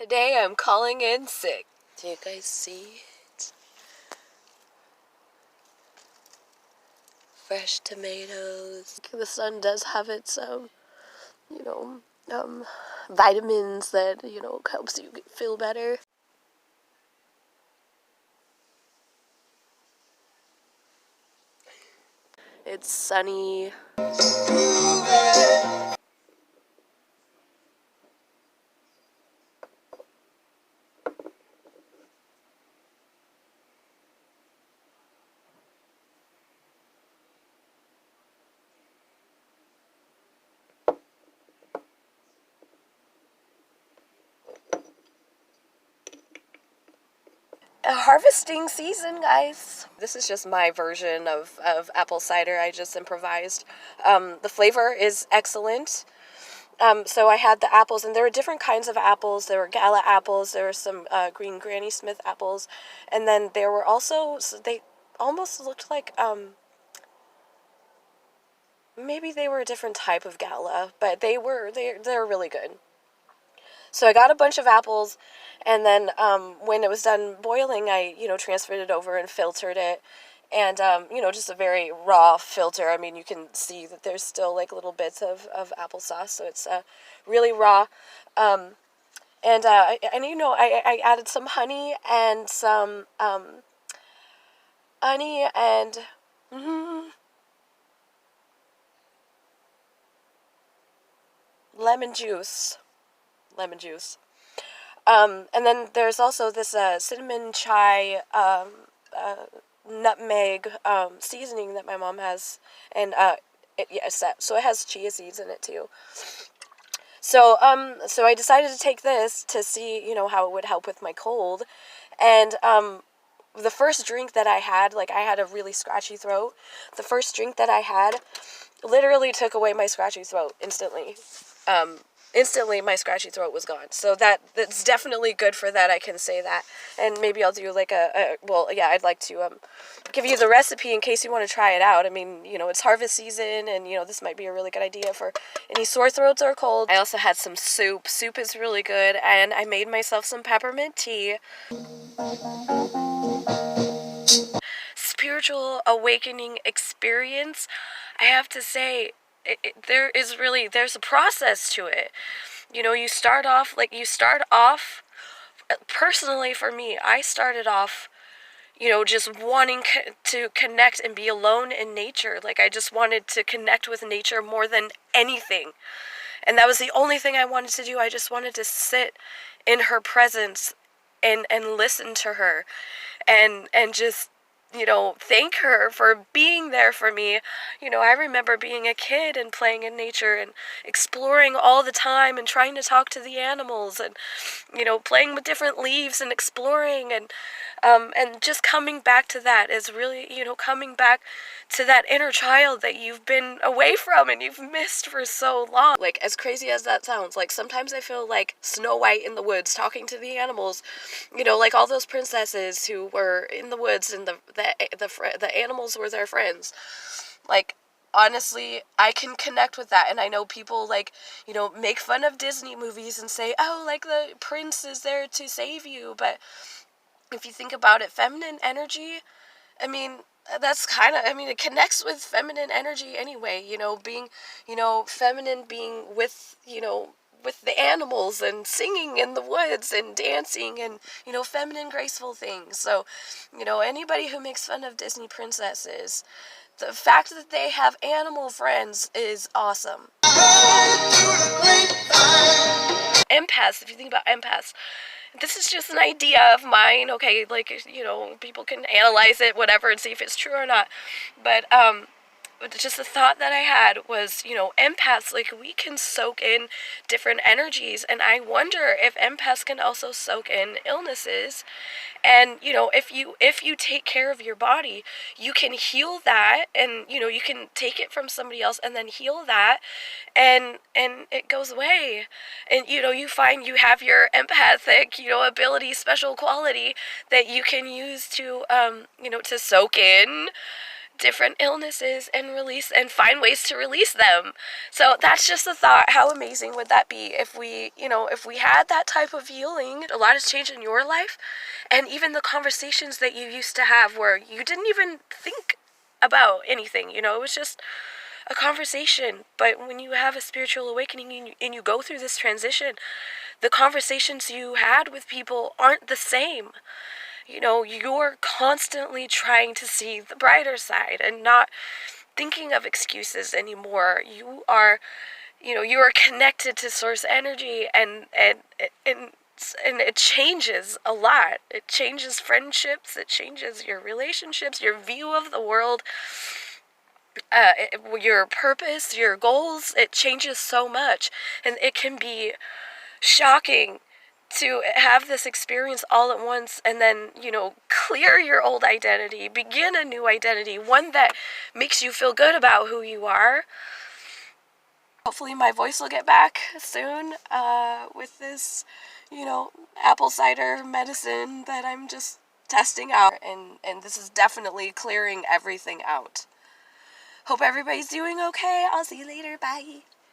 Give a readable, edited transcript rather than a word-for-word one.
Today I'm calling in sick. Do you guys see it? Fresh tomatoes. The sun does have its, vitamins that, helps you feel better. It's sunny. Harvesting season, guys. This is just my version of apple cider. I just improvised. The flavor is excellent. So I had the apples, and there were different kinds of apples. There were Gala apples. There were some green Granny Smith apples, and then there were also, they almost looked like maybe they were a different type of Gala, but they're really good. So I got a bunch of apples, and then when it was done boiling, I, transferred it over and filtered it. And, just a very raw filter. I mean, you can see that there's still, like, little bits of applesauce, so it's really raw. I added some honey and some, lemon juice. And then there's also this cinnamon chai nutmeg seasoning that my mom has, and so it has chia seeds in it too. So I decided to take this to see, how it would help with my cold, and the first drink that I had, like, I had a really scratchy throat. The first drink that I had literally took away my scratchy throat instantly. Instantly my scratchy throat was gone. So that's definitely good for that, I can say that. And maybe I'll do like I'd like to give you the recipe in case you want to try it out. I mean, it's harvest season, and this might be a really good idea for any sore throats or cold. I also had some soup. Soup is really good, and I made myself some peppermint tea. Spiritual awakening experience, I have to say, there's a process to it. You start off, personally for me, I started off, just wanting to connect and be alone in nature. Like, I just wanted to connect with nature more than anything. And that was the only thing I wanted to do. I just wanted to sit in her presence and listen to her and just, thank her for being there for me. I remember being a kid and playing in nature and exploring all the time and trying to talk to the animals and, playing with different leaves and exploring, and just coming back to that is really, coming back to that inner child that you've been away from and you've missed for so long. Like, as crazy as that sounds, like, sometimes I feel like Snow White in the woods talking to the animals, like all those princesses who were in the woods and the animals were their friends. Like, honestly, I can connect with that. And I know people, like, make fun of Disney movies and say, oh, like, the prince is there to save you. But if you think about it, feminine energy, I mean, that's kind of, it connects with feminine energy anyway, being, feminine, being with, with the animals and singing in the woods and dancing and, feminine, graceful things. So, anybody who makes fun of Disney princesses, the fact that they have animal friends is awesome. Empaths, if you think about empaths, this is just an idea of mine, okay, like, people can analyze it, whatever, and see if it's true or not, but just the thought that I had was, empaths, like, we can soak in different energies, and I wonder if empaths can also soak in illnesses. And, if you take care of your body, you can heal that, and, you can take it from somebody else and then heal that, and it goes away. And, you find you have your empathic, ability, special quality that you can use to, to soak in different illnesses and release and find ways to release them. So that's just a thought. How amazing would that be if we, if we had that type of healing? A lot has changed in your life, and even the conversations that you used to have where you didn't even think about anything, it was just a conversation. But when you have a spiritual awakening and you go through this transition, the conversations you had with people aren't the same. You're constantly trying to see the brighter side and not thinking of excuses anymore. You are connected to source energy, and it changes a lot. It changes friendships, it changes your relationships, your view of the world, your purpose, your goals. It changes so much, and it can be shocking to have this experience all at once and then, clear your old identity, begin a new identity, one that makes you feel good about who you are. Hopefully my voice will get back soon with this, apple cider medicine that I'm just testing out. And this is definitely clearing everything out. Hope everybody's doing okay. I'll see you later. Bye.